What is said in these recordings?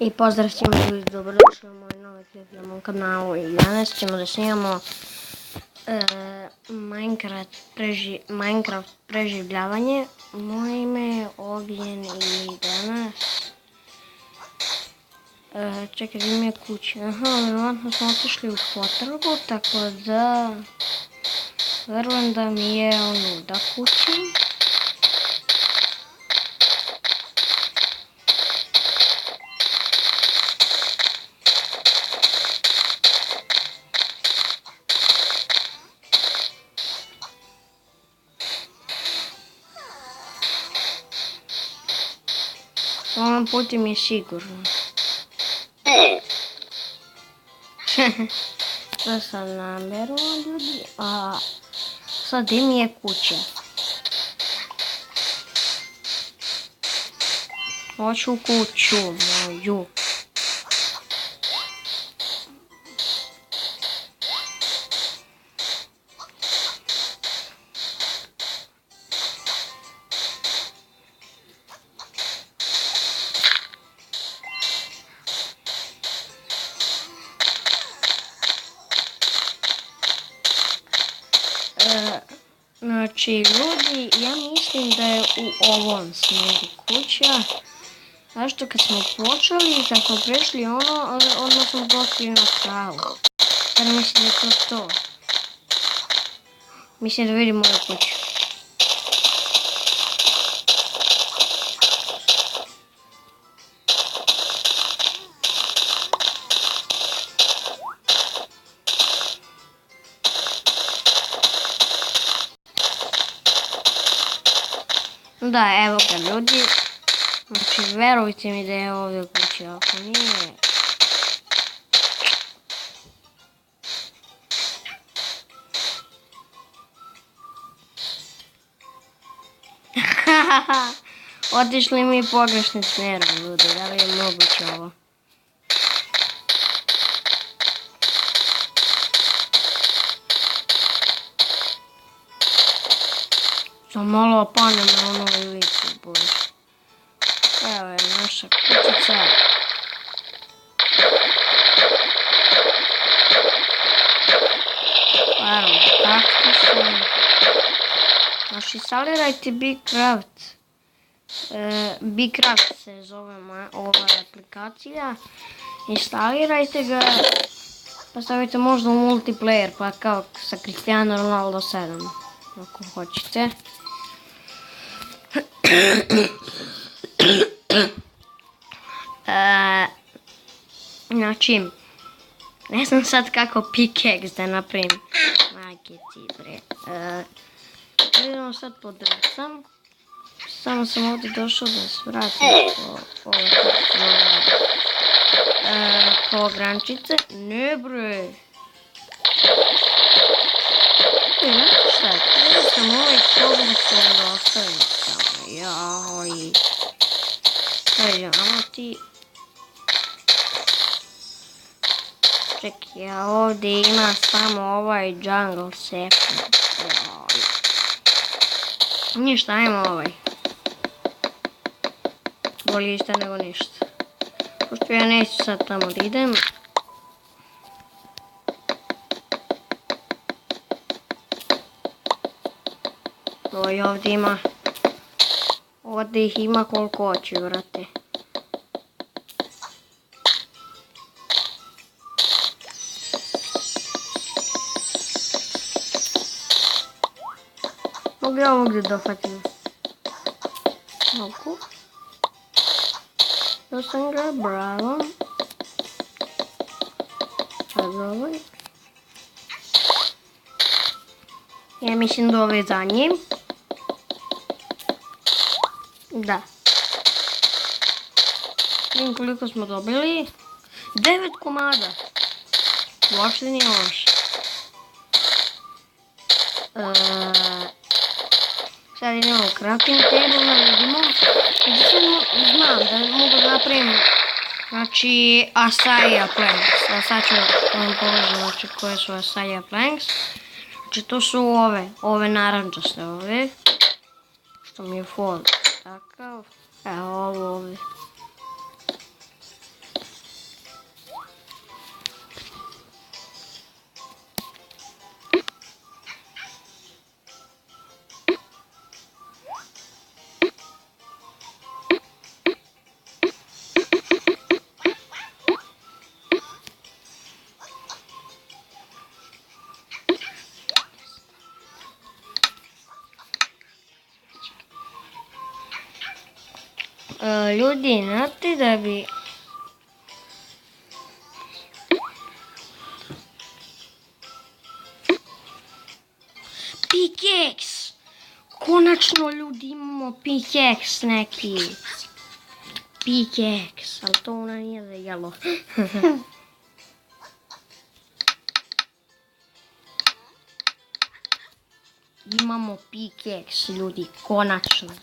I pozdrav svima ljudi, dobrodošli u moj novi klip na mom kanalu i danas ćemo da snimamo Minecraft preživljavanje. Moje ime je Ognjen i danas čekaj, gdje mi je kuća? Vjerovatno smo otišli u potragu, tako da verujem da mi je onuda kuća. Ovom putu mi je sigurno. Sada sam nameru ljudi, a sad gdje mi je kuća? Hoću kuću moju. Znači ljudi, ja mislim da je u ovom smjeru kuća. Zašto kad smo počeli, kad smo prešli odmah smo došli na travu. Sada mislim da je to. Mislim da vidim moju kuću. Da, evo ga ljudi, znači verujte mi da je ovdje kuća, ako nije... Otišli mi pogrešnim smjerom ljudi, da li je moguće ovo? Sam malo opanem na onoj ulici, bože. Evo je naša kućica. Naravno, kaktusom. Znači, instalirajte Bcraft. Bcraft se zove ova aplikacija. Instalirajte ga. Pa stavite možda u multiplayer, pa kao sa Cristiano Ronaldo 7. Ako hoćete. Znači, ne znam sad kako pickaxe da napravim. Majke ti bre. Idemo sad pod drvcem. Samo sam ovdje došao da svratim po grančice. Ne bre. Šta je? Treba sam ovaj koglicom da ostavim samo. Joj. Kaže, ama ti... Čekaj, ja ovdje ima samo ovaj jungle sapling. Joj. Ništa, ajmo ovaj. Bolje išta nego ništa. Pošto ja neću sad tamo da idem. Oj, ovdje ih ima koliko hoće, vrate. Mogu ja ovdje dohvatim? Mogu. To sam ga, bravo. Sad ovaj. Ja mislim da ovaj zadnji. Da. Vidim koliko smo dobili. 9 komada. Uopšte nije loše. Sad idemo u crafting table da vidimo. Znam da mogu da napravim znači Asaia planks. A sad ću vam pogledati znači koje su Asaia planks. Znači to su ove narančaste ove. Što mi je fond takav. Evo ovo ovdje. Ljudi, znate da bi... Pikeks! Konačno ljudi imamo pikeks neki. Pikeks, ali to ona nije za jelo. Imamo pikeks, ljudi, konačno.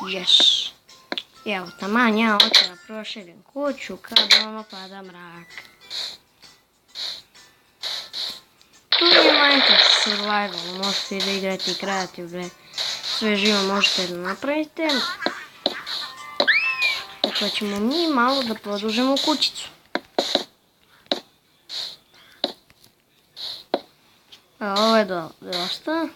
Yes. Evo, taman ja hoću da proširim kuću kad ono pada mrak. To je Minecraft Survival, možete da igrati kreativne. Sve živo možete da napravite. Dakle, ćemo mi malo da produžimo kućicu. Ovo je dosta.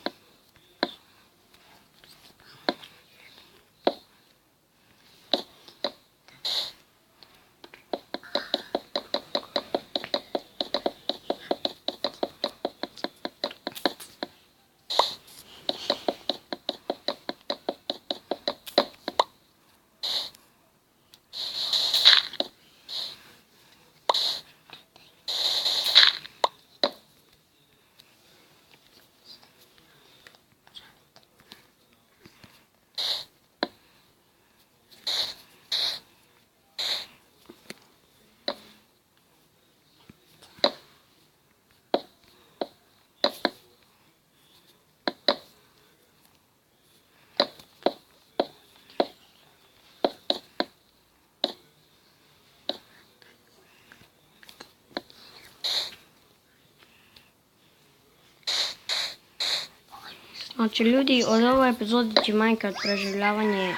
Znači ljudi, od ove epizode će Minecraft preživljavanje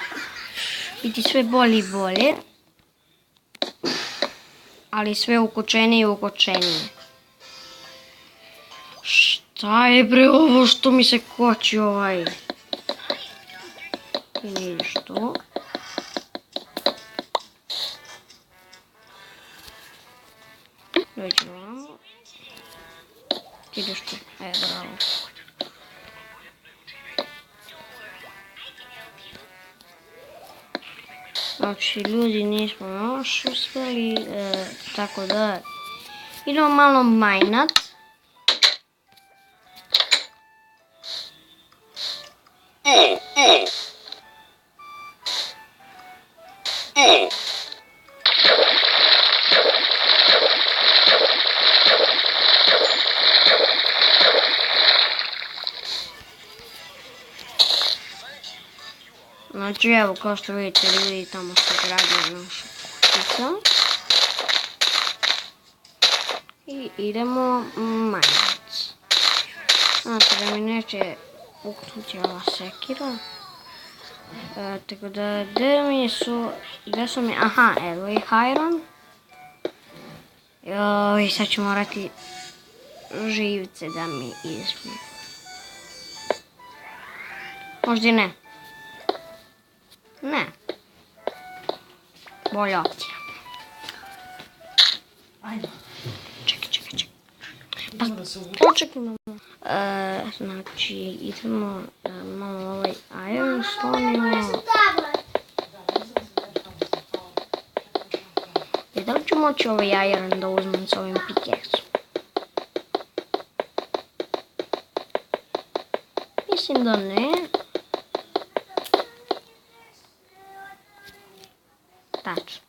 biti sve bolje i bolje. Ali sve ukočenije i ukočenije. Šta je bre ovo što mi se koči ovaj? I nije što. Dođemo ovamo. Ti ideš tu. Bravo. Znači, ljudi, nismo još uspjeli, tako da idemo malo majnat. Znači evo, kao što vidite, ljudi, tamo se gradi naša kućica. I idemo majnac. Znači da mi neće uknuti ova sekira. Tako da, gdje su mi, aha, evo ih iron. I sad ću morati živce da mi izmi. Možda i ne. Ne. Bolja opcija. Ajde. Čekaj. Pa, počekaj malo. Znači, idemo malo ovaj iron slomimo. Da li ću moći ovaj iron da uzmem s ovim pikeksom? Mislim da ne. Tačno.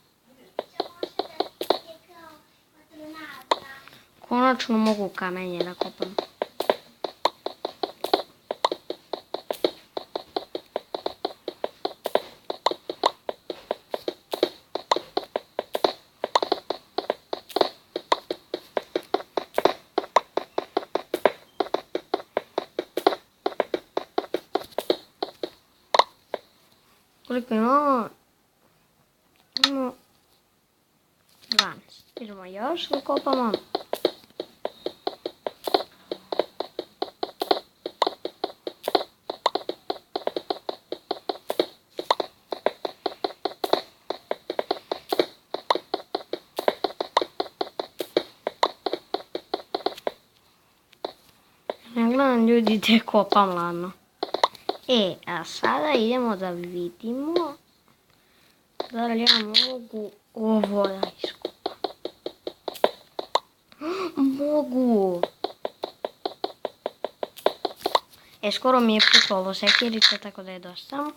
Konačno mogu kamenje da kopam. Koliko imamo? Imamo 12. Idemo još da kopamo. Ne gledam ljudi gdje kopam ladno. A sada idemo da vidimo Da li ja mogu ovo da iskupam? Mogu! Skoro mi je puklo ovo sekirice, tako da je dosta.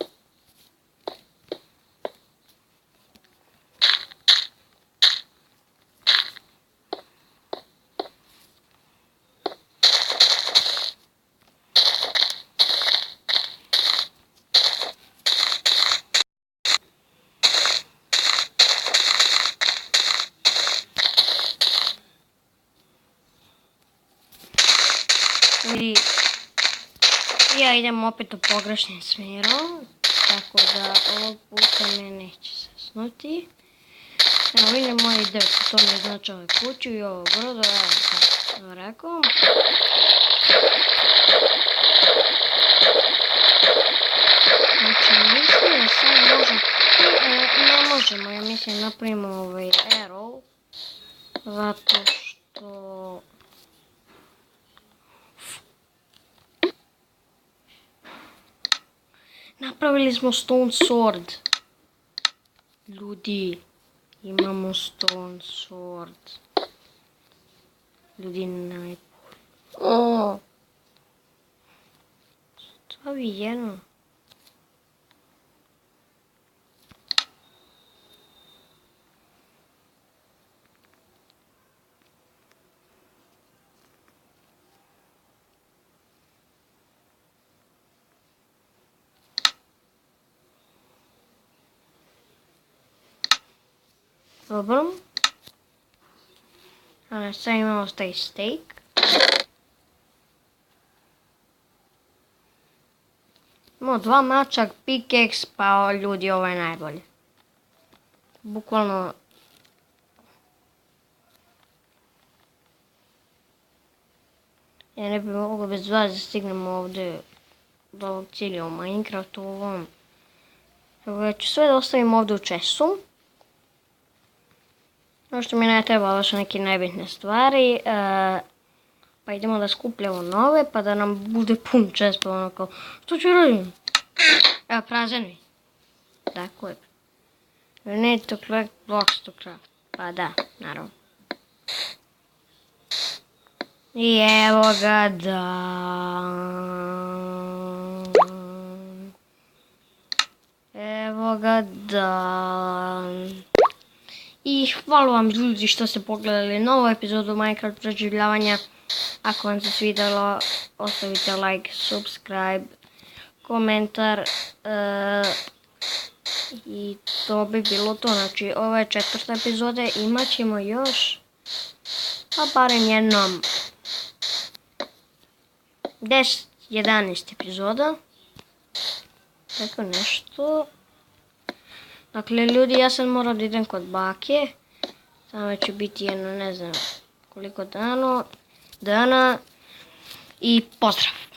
Vidi, ja idem opet u pogrešnim smjerom, tako da ovog puta me neće sasnuti. Evo vidim moji drp, to mi znači ovaj kuću i ovo brodo, evo kako sam rekao. Znači mislim da sad možemo, ne možemo, ja mislim napravimo ovaj arrow, zato što... Napravili smo stone sword. Ljudi, imamo stone sword. Ljudi, najbolje. Stavi jedno. Dobro. Sad imamo taj steak. Imamo 2 mačak, pickaxe, pa ljudi ovo je najbolje. Bukvalno... Ja ne bi mogla bez vas da stignemo ovdje do ovog cilja u Minecraftu ovom. Evo ja ću sve da ostavim ovdje u chestu. Ono što mi ne treba, ovo su neke najbitne stvari, pa idemo da skupljamo nove, pa da nam bude pun chest, pa ono kao, što ću radim? Evo, prazan mi. Tako je. You need to collect blocks to craft. Pa da, naravno. I evo ga dan. Evo ga dan. I hvala vam ljudi što ste pogledali novu epizodu Minecraft preživljavanja. Ako vam se svidjelo, ostavite like, subscribe, komentar. I to bi bilo to. Znači, ovo je 4. epizoda, imat ćemo još, pa barem jednom 10-11 epizoda. Tako nešto. Dakle, ljudi, ja sad moram da idem kod bake. Samo će biti jedno, ne znam koliko dana. I pozdrav!